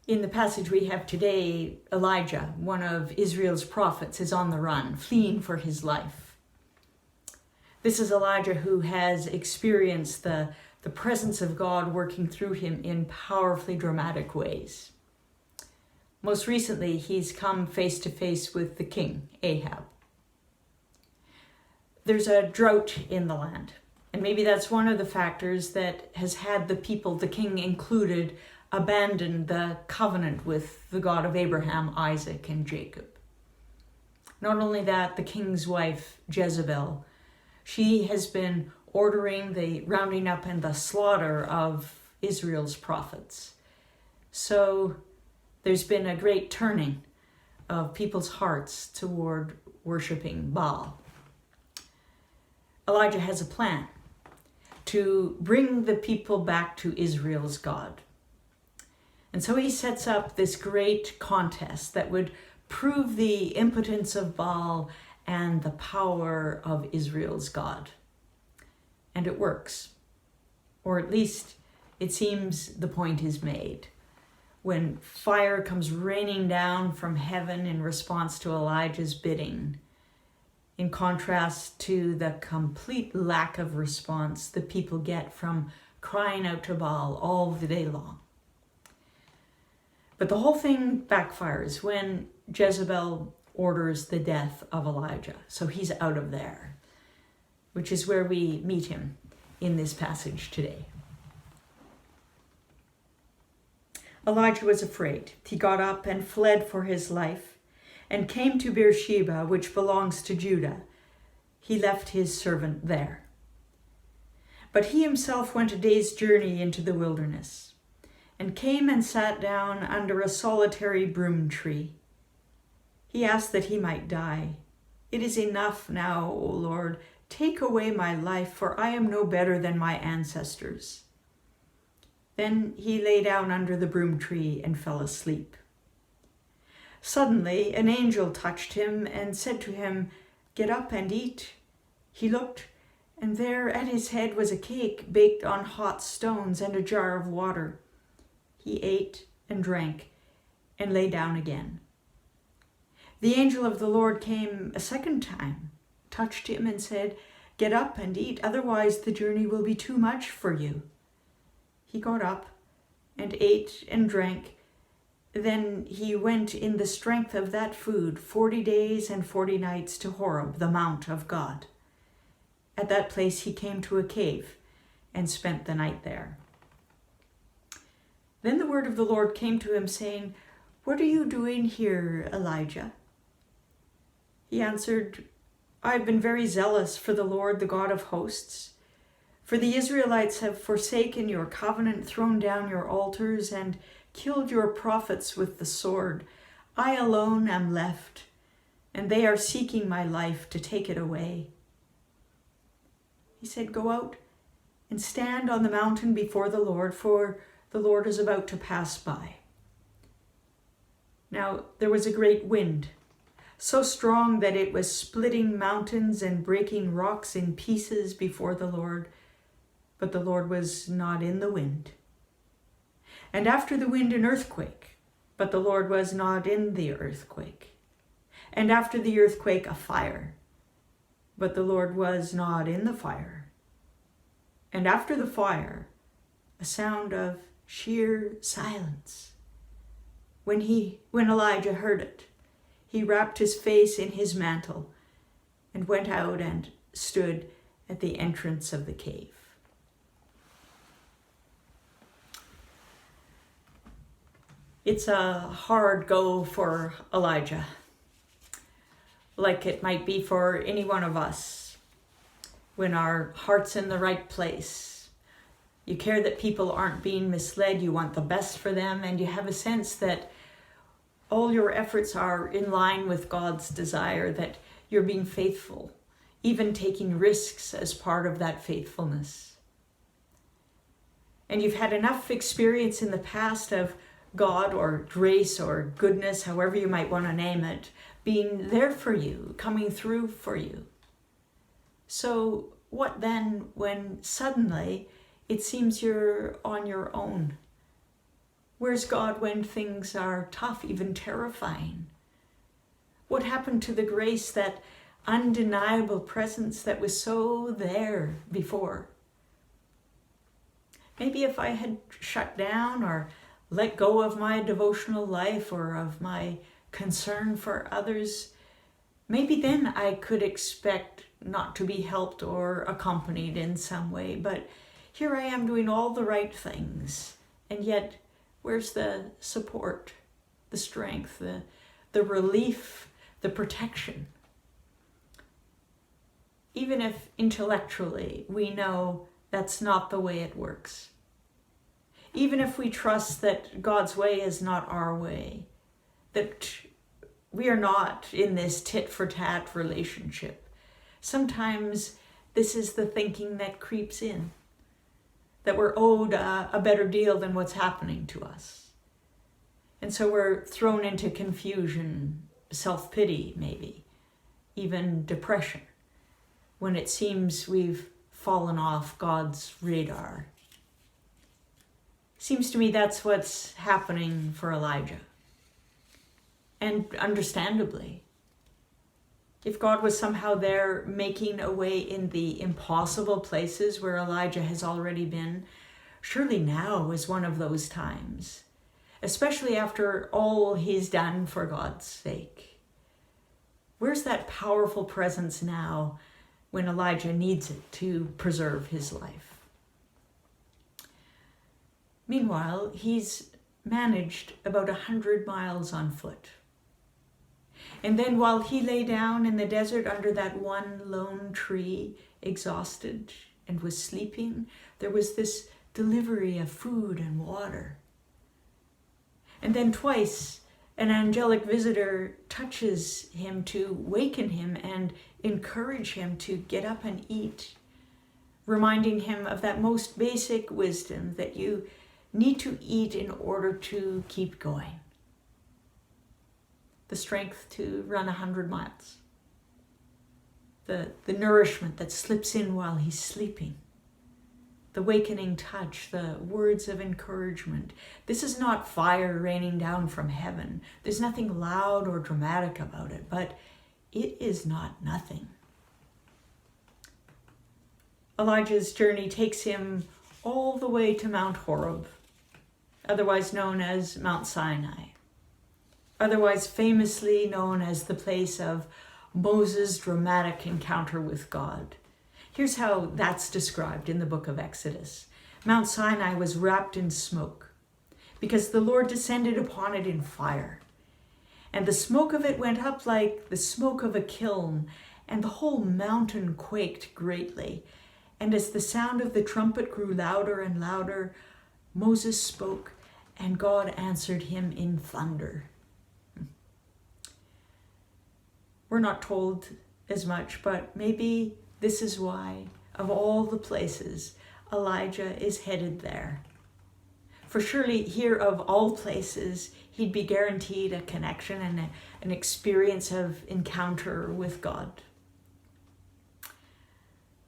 In the passage we have today, Elijah, one of Israel's prophets, is on the run, fleeing for his life. This is Elijah who has experienced the presence of God working through him in powerfully dramatic ways. Most recently, he's come face to face with the king, Ahab. There's a drought in the land, and maybe that's one of the factors that has had the people, the king included, abandon the covenant with the God of Abraham, Isaac, and Jacob. Not only that, the king's wife, Jezebel, she has been ordering the rounding up and the slaughter of Israel's prophets. So there's been a great turning of people's hearts toward worshiping Baal. Elijah has a plan to bring the people back to Israel's God. And so he sets up this great contest that would prove the impotence of Baal and the power of Israel's God. And it works. Or at least it seems the point is made. When fire comes raining down from heaven in response to Elijah's bidding, in contrast to the complete lack of response the people get from crying out to Baal all the day long. But the whole thing backfires when Jezebel orders the death of Elijah. So he's out of there, which is where we meet him in this passage today. Elijah was afraid. He got up and fled for his life and came to Beersheba, which belongs to Judah. He left his servant there. But he himself went a day's journey into the wilderness and came and sat down under a solitary broom tree. He asked that he might die. It is enough now, O Lord. Take away my life, for I am no better than my ancestors. Then he lay down under the broom tree and fell asleep. Suddenly an angel touched him and said to him, "Get up and eat." He looked, and there at his head was a cake baked on hot stones and a jar of water. He ate and drank and lay down again. The angel of the Lord came a second time, touched him and said, "Get up and eat, otherwise the journey will be too much for you." He got up and ate and drank. Then he went in the strength of that food 40 days and 40 nights to Horeb, the mount of God. At that place he came to a cave and spent the night there. Then the word of the Lord came to him, saying, "What are you doing here, Elijah?" He answered, "I've been very zealous for the Lord, the God of hosts. For the Israelites have forsaken your covenant, thrown down your altars, and killed your prophets with the sword. I alone am left, and they are seeking my life to take it away." He said, "Go out and stand on the mountain before the Lord, for the Lord is about to pass by." Now there was a great wind, so strong that it was splitting mountains and breaking rocks in pieces before the Lord, but the Lord was not in the wind. And after the wind an earthquake, but the Lord was not in the earthquake. And after the earthquake a fire, but the Lord was not in the fire. And after the fire a sound of sheer silence. When Elijah heard it, he wrapped his face in his mantle and went out and stood at the entrance of the cave. It's a hard go for Elijah, like it might be for any one of us when our heart's in the right place. You care that people aren't being misled, you want the best for them, and you have a sense that all your efforts are in line with God's desire, that you're being faithful, even taking risks as part of that faithfulness. And you've had enough experience in the past of God or grace or goodness, however you might want to name it, being there for you, coming through for you. So what then when suddenly it seems you're on your own? Where's God when things are tough, even terrifying? What happened to the grace, that undeniable presence that was so there before? Maybe if I had shut down or let go of my devotional life or of my concern for others, maybe then I could expect not to be helped or accompanied in some way. But here I am doing all the right things, and yet where's the support, the strength, the relief, the protection? Even if intellectually we know that's not the way it works. Even if we trust that God's way is not our way, that we are not in this tit-for-tat relationship. Sometimes this is the thinking that creeps in, that we're owed a better deal than what's happening to us. And so we're thrown into confusion, self-pity maybe, even depression, when it seems we've fallen off God's radar. Seems to me that's what's happening for Elijah. And understandably, if God was somehow there making a way in the impossible places where Elijah has already been, surely now is one of those times, especially after all he's done for God's sake. Where's that powerful presence now when Elijah needs it to preserve his life? Meanwhile, he's managed about 100 miles on foot. And then while he lay down in the desert under that one lone tree, exhausted and was sleeping, there was this delivery of food and water. And then twice, an angelic visitor touches him to waken him and encourage him to get up and eat, reminding him of that most basic wisdom that you need to eat in order to keep going. The strength to run 100 miles. The nourishment that slips in while he's sleeping. The wakening touch, the words of encouragement. This is not fire raining down from heaven. There's nothing loud or dramatic about it, but it is not nothing. Elijah's journey takes him all the way to Mount Horeb, otherwise known as Mount Sinai, otherwise famously known as the place of Moses' dramatic encounter with God. Here's how that's described in the book of Exodus. Mount Sinai was wrapped in smoke because the Lord descended upon it in fire. And the smoke of it went up like the smoke of a kiln, and the whole mountain quaked greatly. And as the sound of the trumpet grew louder and louder, Moses spoke, and God answered him in thunder. We're not told as much, but maybe this is why, of all the places, Elijah is headed there. For surely here of all places, he'd be guaranteed a connection and an experience of encounter with God.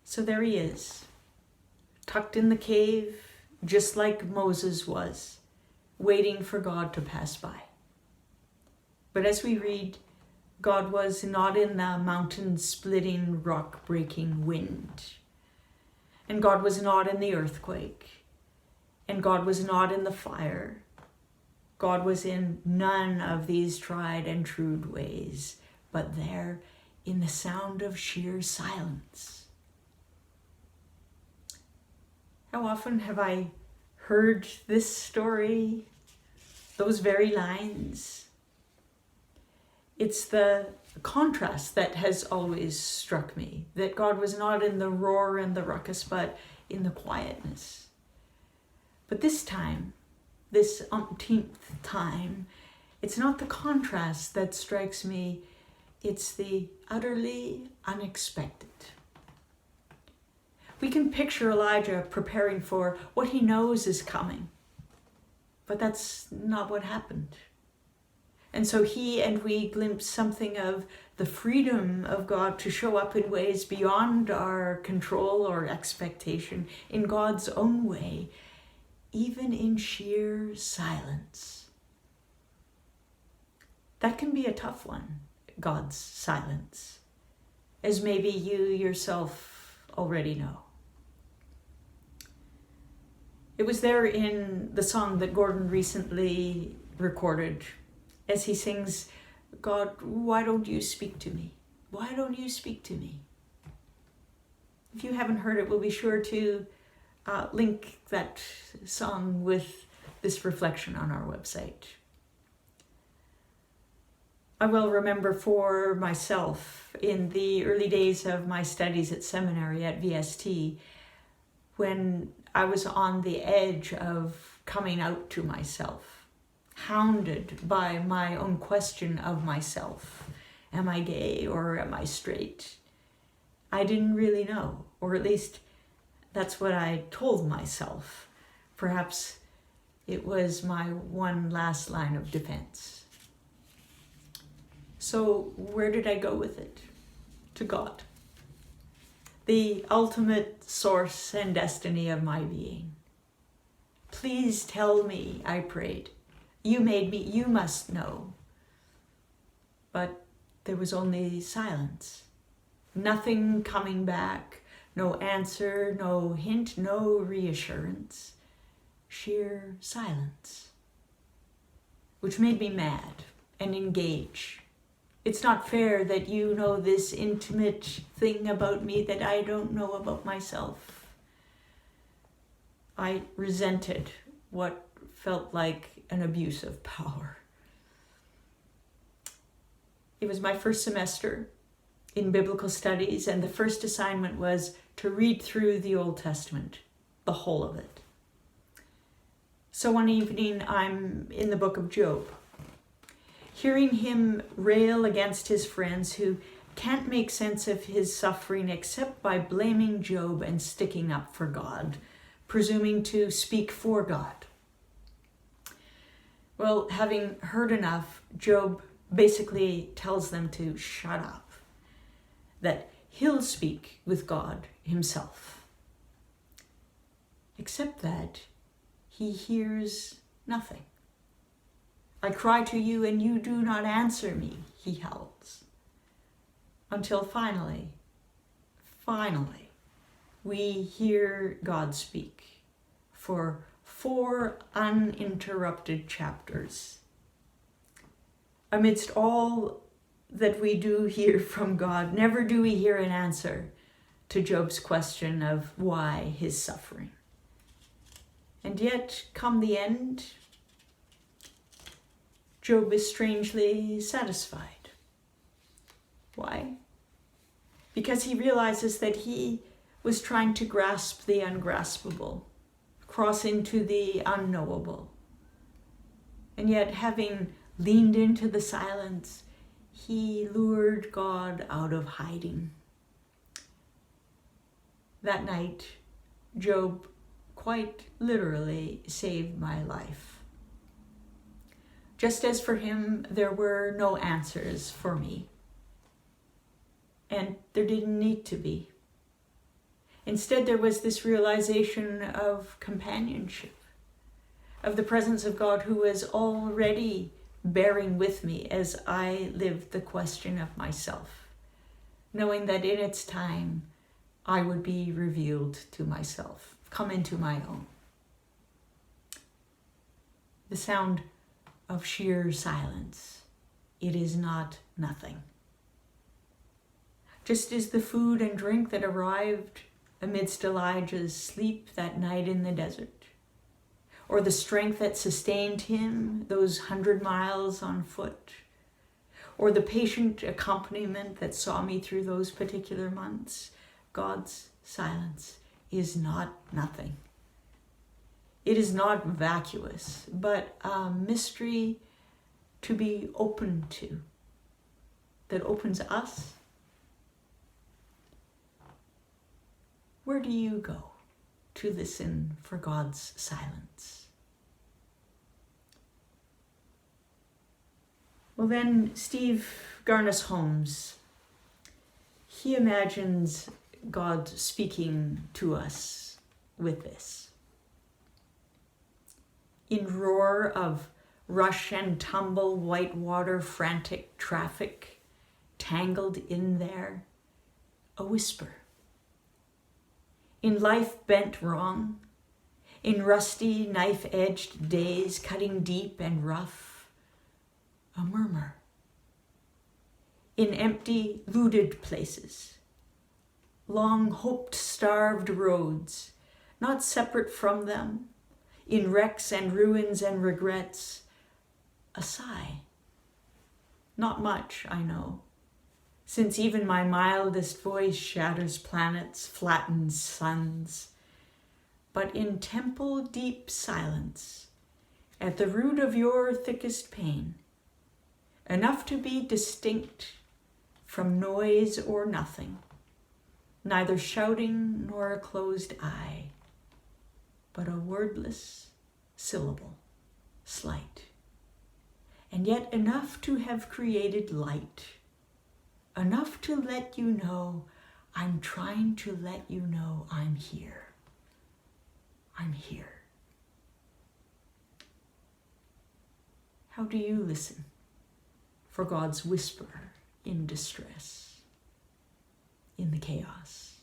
So there he is, tucked in the cave, just like Moses was, waiting for God to pass by. But as we read, God was not in the mountain-splitting, rock-breaking wind. And God was not in the earthquake. And God was not in the fire. God was in none of these tried and true ways, but there in the sound of sheer silence. How often have I heard this story, those very lines? It's the contrast that has always struck me, that God was not in the roar and the ruckus, but in the quietness. But this time, this umpteenth time, it's not the contrast that strikes me, it's the utterly unexpected. We can picture Elijah preparing for what he knows is coming, but that's not what happened. And so he and we glimpse something of the freedom of God to show up in ways beyond our control or expectation, in God's own way, even in sheer silence. That can be a tough one, God's silence, as maybe you yourself already know. It was there in the song that Gordon recently recorded as he sings, God, why don't you speak to me? Why don't you speak to me? If you haven't heard it, we'll be sure to link that song with this reflection on our website. I will remember for myself in the early days of my studies at seminary at VST, when I was on the edge of coming out to myself, hounded by my own question of myself. Am I gay or am I straight? I didn't really know, or at least that's what I told myself. Perhaps it was my one last line of defense. So where did I go with it? To God, the ultimate source and destiny of my being. Please tell me, I prayed. You made me, you must know. But there was only silence. Nothing coming back, no answer, no hint, no reassurance. Sheer silence. Which made me mad and engage. It's not fair that you know this intimate thing about me that I don't know about myself. I resented what felt like an abuse of power. It was my first semester in biblical studies, and the first assignment was to read through the Old Testament, the whole of it. So one evening, I'm in the book of Job, hearing him rail against his friends who can't make sense of his suffering except by blaming Job and sticking up for God, presuming to speak for God. Well, having heard enough, Job basically tells them to shut up, that he'll speak with God himself. Except that he hears nothing. I cry to you and you do not answer me, he howls. Until finally, we hear God speak for 4 uninterrupted chapters. Amidst all that we do hear from God, never do we hear an answer to Job's question of why his suffering. And yet, come the end, Job is strangely satisfied. Why? Because he realizes that he was trying to grasp the ungraspable, cross into the unknowable. And yet, having leaned into the silence, he lured God out of hiding. That night, Job quite literally saved my life. Just as for him, there were no answers for me. And there didn't need to be. Instead, there was this realization of companionship, of the presence of God who was already bearing with me as I lived the question of myself, knowing that in its time, I would be revealed to myself, come into my own. The sound of sheer silence. It is not nothing. Just as the food and drink that arrived amidst Elijah's sleep that night in the desert, or the strength that sustained him those 100 miles on foot, or the patient accompaniment that saw me through those particular months, God's silence is not nothing. It is not vacuous, but a mystery to be open to, that opens us. Where do you go to listen for God's silence? Well then, Steve Garnaas-Holmes, he imagines God speaking to us with this. in roar of rush and tumble, white water, frantic traffic, tangled in there, a whisper. In life bent wrong, in rusty, knife-edged days, cutting deep and rough, a murmur. In empty, looted places, long hoped, starved roads, not separate from them, in wrecks and ruins and regrets, a sigh. Not much, I know, since even my mildest voice shatters planets, flattens suns. But in temple deep silence, at the root of your thickest pain, enough to be distinct from noise or nothing, neither shouting nor a closed eye, but a wordless syllable, slight, and yet enough to have created light, enough to let you know I'm trying to let you know I'm here. I'm here. How do you listen for God's whisper in distress, in the chaos?